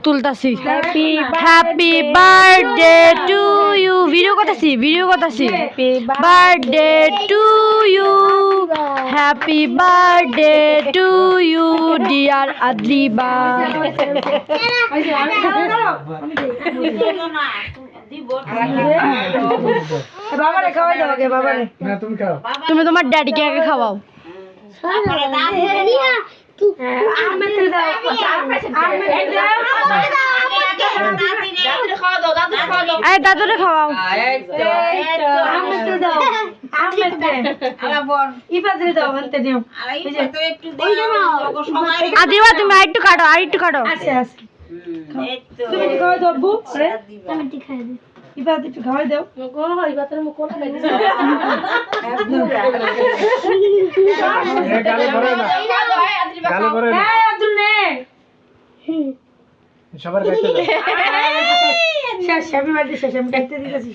তুলতাছি happy birthday to you video করতেছি birthday to you happy birthday to you dear Adriba বাবারে খাওয়াই দাও আগে বাবারে না তুমি খাও তুমি তোমার ড্যাডিকে আগে খাওয়াও দাদুরে খাওয়াও আদিবা তুমি আরেকটু কাটো খাওয়াই দাও গালে ভরে না সবার কাছে শেষ হ্যাপি বার্থডে শেষ আমি খাইতে দিতেছি